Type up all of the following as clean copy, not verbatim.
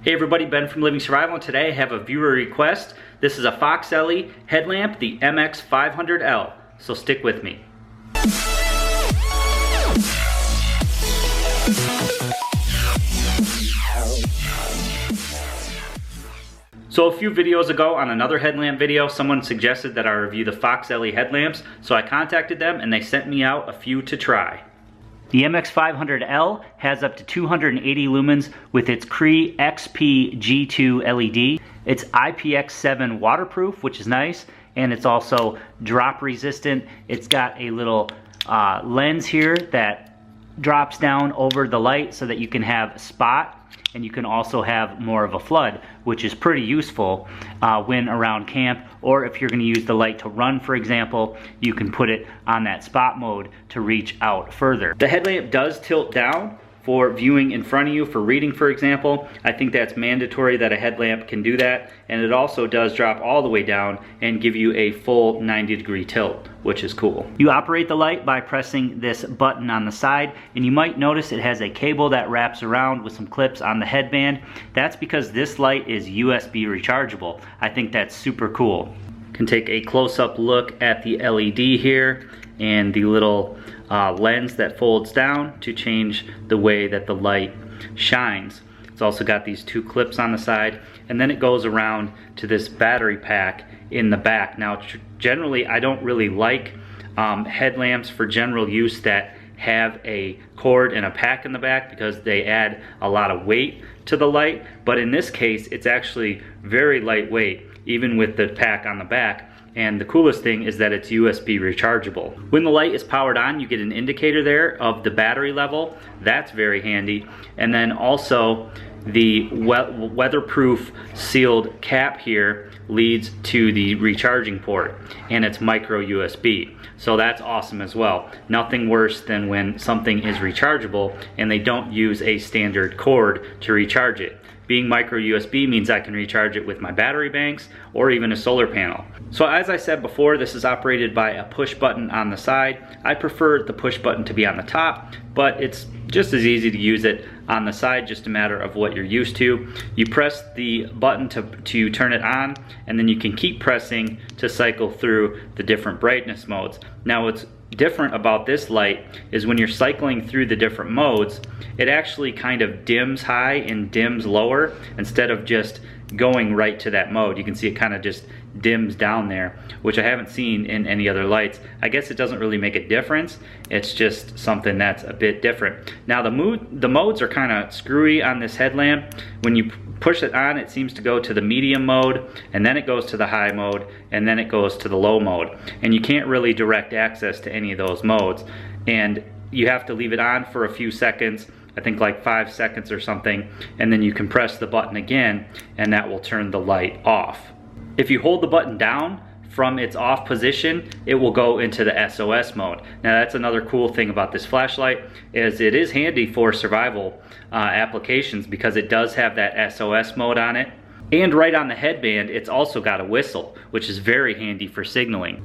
Hey everybody, Ben from Living Survival, and today I have a viewer request. This is a Foxelli headlamp, the MX500L, so stick with me. So a few videos ago on another headlamp video, someone suggested that I review the Foxelli headlamps, so I contacted them and they sent me out a few to try. The MX500L has up to 280 lumens with its Cree XP G2 LED. It's IPX7 waterproof, which is nice, and it's also drop resistant. It's got a little lens here that drops down over the light so that you can have a spot, and you can also have more of a flood, which is pretty useful when around camp, or if you're going to use the light to run, for example, you can put it on that spot mode to reach out further. The headlamp does tilt down for viewing in front of you, for reading, for example. I think that's mandatory that a headlamp can do that, and it also does drop all the way down and give you a full 90-degree tilt, which is cool. You operate the light by pressing this button on the side, and you might notice it has a cable that wraps around with some clips on the headband. That's because this light is USB rechargeable. I think that's super cool. You can take a close-up look at the LED here and the little lens that folds down to change the way that the light shines. It's also got these two clips on the side, and then it goes around to this battery pack in the back. Now generally I don't really like headlamps for general use that have a cord and a pack in the back because they add a lot of weight to the light, but in this case it's actually very lightweight even with the pack on the back. And the coolest thing is that it's USB rechargeable. When the light is powered on, you get an indicator there of the battery level. That's very handy. And then also the weatherproof sealed cap here leads to the recharging port, and it's micro USB. So that's awesome as well. Nothing worse than when something is rechargeable and they don't use a standard cord to recharge it. Being micro USB means I can recharge it with my battery banks or even a solar panel. So as I said before, this is operated by a push button on the side. I prefer the push button to be on the top, but it's just as easy to use it on the side, just a matter of what you're used to. You press the button to turn it on, and then you can keep pressing to cycle through the different brightness modes. Now what's different about this light is when you're cycling through the different modes, it actually kind of dims high and dims lower instead of just going right to that mode. You can see it kind of just dims down there, which I haven't seen in any other lights. I guess it doesn't really make a difference. It's just something that's a bit different. Now the modes are kind of screwy on this headlamp. When you push it on, it seems to go to the medium mode, and then it goes to the high mode, and then it goes to the low mode. And you can't really direct access to any of those modes. And you have to leave it on for a few seconds, I think like 5 seconds or something, and then you can press the button again, and that will turn the light off. If you hold the button down from its off position, it will go into the SOS mode. Now that's another cool thing about this flashlight, is it is handy for survival applications because it does have that SOS mode on it. And right on the headband, it's also got a whistle, which is very handy for signaling.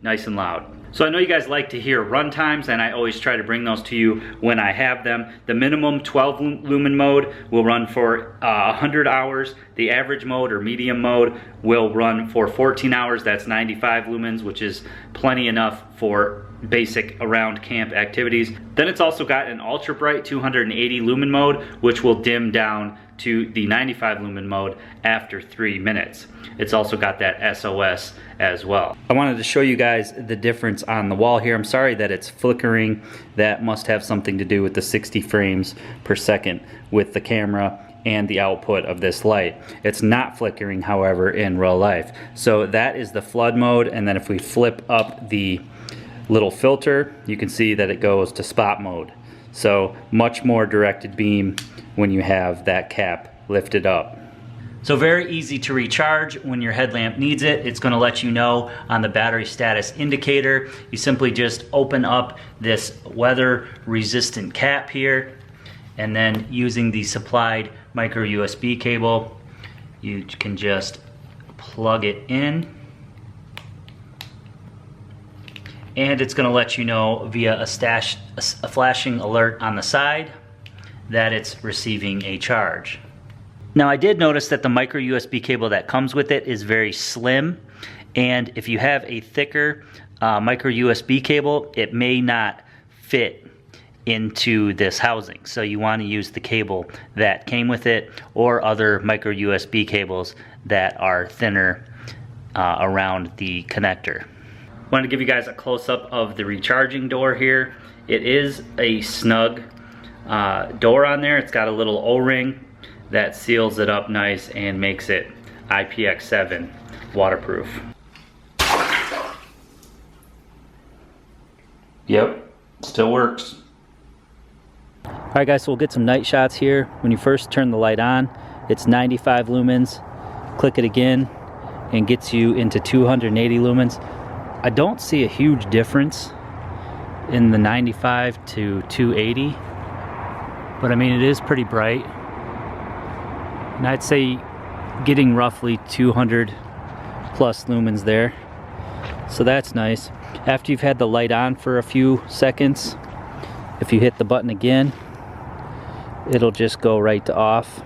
Nice and loud. So I know you guys like to hear run times, and I always try to bring those to you when I have them. The minimum 12 lumen mode will run for 100 hours. The average mode or medium mode will run for 14 hours. That's 95 lumens, which is plenty enough for basic around camp activities. Then it's also got an ultra bright 280 lumen mode, which will dim down to the 95 lumen mode after 3 minutes. It's also got that SOS as well. I wanted to show you guys the difference on the wall here. I'm sorry that it's flickering. That must have something to do with the 60 frames per second with the camera and the output of this light. It's not flickering, however, in real life. So that is the flood mode, and then if we flip up the little filter, you can see that it goes to spot mode. So much more directed beam when you have that cap lifted up. So very easy to recharge when your headlamp needs it. It's going to let you know on the battery status indicator. You simply just open up this weather resistant cap here, and then using the supplied micro USB cable, you can just plug it in, and it's going to let you know via a flashing alert on the side that it's receiving a charge. Now I did notice that the micro USB cable that comes with it is very slim, and if you have a thicker micro USB cable, it may not fit into this housing. So you want to use the cable that came with it or other micro USB cables that are thinner around the connector. I wanted to give you guys a close-up of the recharging door here. It is a snug door on there. It's got a little O-ring that seals it up nice and makes it IPX7 waterproof. Yep, still works. Alright guys, so we'll get some night shots here. When you first turn the light on, it's 95 lumens. Click it again and gets you into 280 lumens. I don't see a huge difference in the 95 to 280, but I mean it is pretty bright. And I'd say getting roughly 200 plus lumens there. So that's nice. After you've had the light on for a few seconds, if you hit the button again, it'll just go right to off,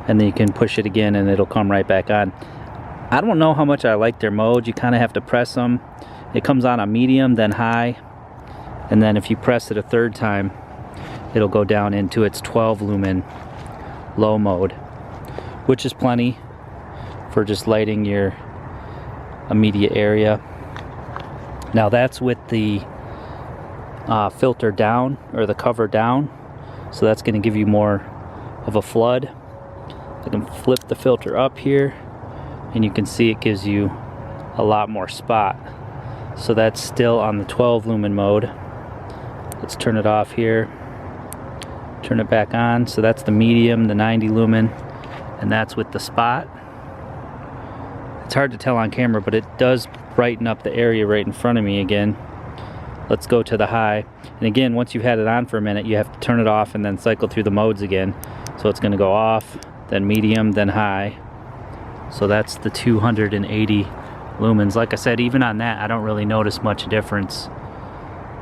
and then you can push it again and it'll come right back on. I don't know how much I like their modes. You kind of have to press them. It comes on a medium, then high, and then if you press it a third time, it'll go down into its 12 lumen low mode, which is plenty for just lighting your immediate area. Now that's with the filter down, or the cover down, so that's going to give you more of a flood. I can flip the filter up here and you can see it gives you a lot more spot. So that's still on the 12 lumen mode. Let's turn it off here, turn it back on. So that's the medium, the 90 lumen, and that's with the spot. It's hard to tell on camera, but it does brighten up the area right in front of me again. Let's go to the high. And again, once you've had it on for a minute, you have to turn it off and then cycle through the modes again. So it's going to go off, then medium, then high. So that's the 280 lumens. Like I said, even on that, I don't really notice much difference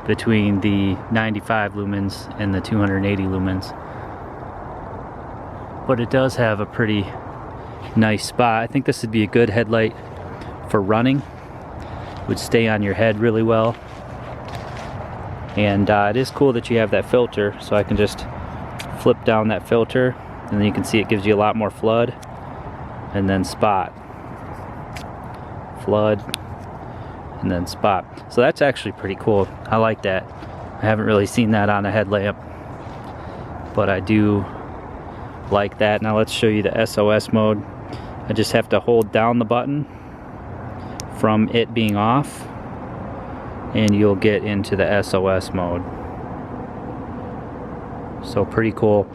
between the 95 lumens and the 280 lumens. But it does have a pretty nice spot. I think this would be a good headlight for running. It would stay on your head really well. And it is cool that you have that filter, so I can just flip down that filter and then you can see it gives you a lot more flood, and then spot, flood, and then spot. So that's actually pretty cool. I like that. I haven't really seen that on a headlamp, but I do like that. Now let's show you the SOS mode. I just have to hold down the button from it being off, and you'll get into the SOS mode. So pretty cool.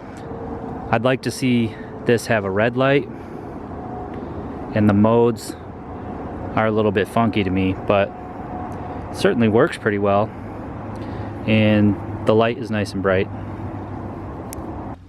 I'd like to see this have a red light, and the modes are a little bit funky to me, but it certainly works pretty well, and the light is nice and bright.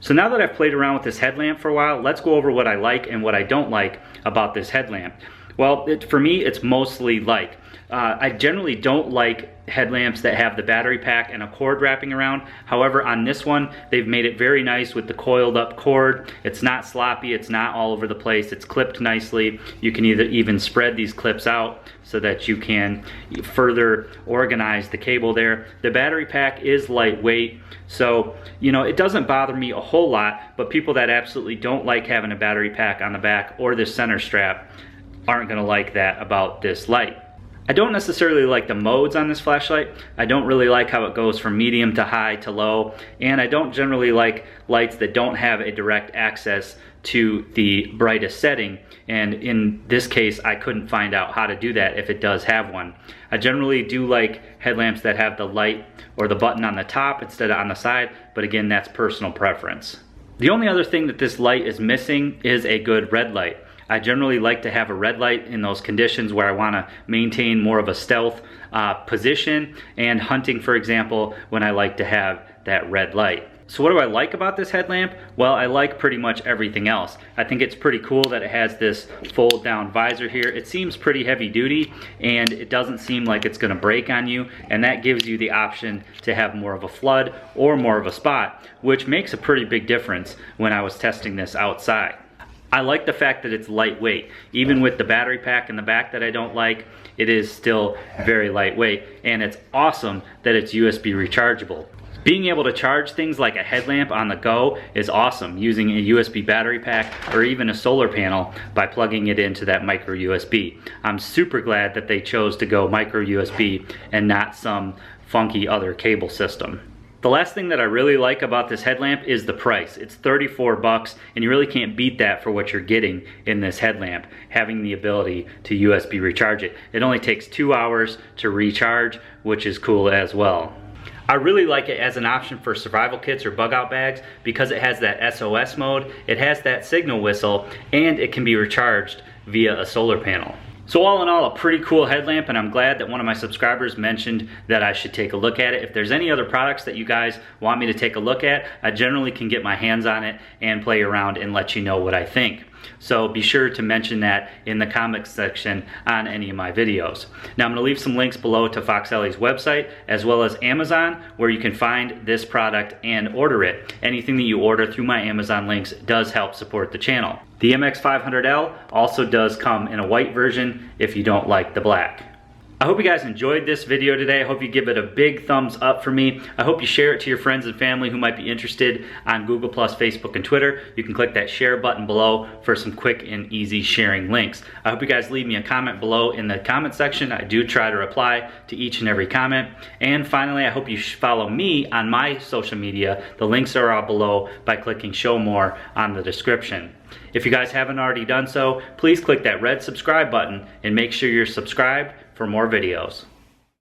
So now that I've played around with this headlamp for a while, let's go over what I like and what I don't like about this headlamp. Well, for me, it's mostly light. I generally don't like headlamps that have the battery pack and a cord wrapping around. However, on this one, they've made it very nice with the coiled up cord. It's not sloppy, it's not all over the place, it's clipped nicely. You can even spread these clips out so that you can further organize the cable there. The battery pack is lightweight, so you know, it doesn't bother me a whole lot, but people that absolutely don't like having a battery pack on the back or this center strap aren't gonna like that about this light. I don't necessarily like the modes on this flashlight. I don't really like how it goes from medium to high to low, and I don't generally like lights that don't have a direct access to the brightest setting, and in this case I couldn't find out how to do that if it does have one. I generally do like headlamps that have the light or the button on the top instead of on the side, but again, that's personal preference. The only other thing that this light is missing is a good red light. I generally like to have a red light in those conditions where I want to maintain more of a stealth position, and hunting, for example, when I like to have that red light. So what do I like about this headlamp? Well, I like pretty much everything else. I think it's pretty cool that it has this fold down visor here. It seems pretty heavy duty and it doesn't seem like it's gonna break on you, and that gives you the option to have more of a flood or more of a spot, which makes a pretty big difference when I was testing this outside. I like the fact that it's lightweight. Even with the battery pack in the back that I don't like, it is still very lightweight, and it's awesome that it's USB rechargeable. Being able to charge things like a headlamp on the go is awesome, using a USB battery pack or even a solar panel by plugging it into that micro USB. I'm super glad that they chose to go micro USB and not some funky other cable system. The last thing that I really like about this headlamp is the price. It's 34 bucks, and you really can't beat that for what you're getting in this headlamp, having the ability to USB recharge it. It only takes 2 hours to recharge, which is cool as well. I really like it as an option for survival kits or bug out bags because it has that SOS mode, it has that signal whistle, and it can be recharged via a solar panel. So all in all, a pretty cool headlamp, and I'm glad that one of my subscribers mentioned that I should take a look at it. If there's any other products that you guys want me to take a look at, I generally can get my hands on it and play around and let you know what I think. So be sure to mention that in the comments section on any of my videos. Now I'm going to leave some links below to Foxelli's website as well as Amazon, where you can find this product and order it. Anything that you order through my Amazon links does help support the channel. The MX500L also does come in a white version if you don't like the black. I hope you guys enjoyed this video today. I hope you give it a big thumbs up for me. I hope you share it to your friends and family who might be interested on Google+, Facebook, and Twitter. You can click that share button below for some quick and easy sharing links. I hope you guys leave me a comment below in the comment section. I do try to reply to each and every comment. And finally, I hope you follow me on my social media. The links are all below by clicking show more on the description. If you guys haven't already done so, please click that red subscribe button and make sure you're subscribed for more videos.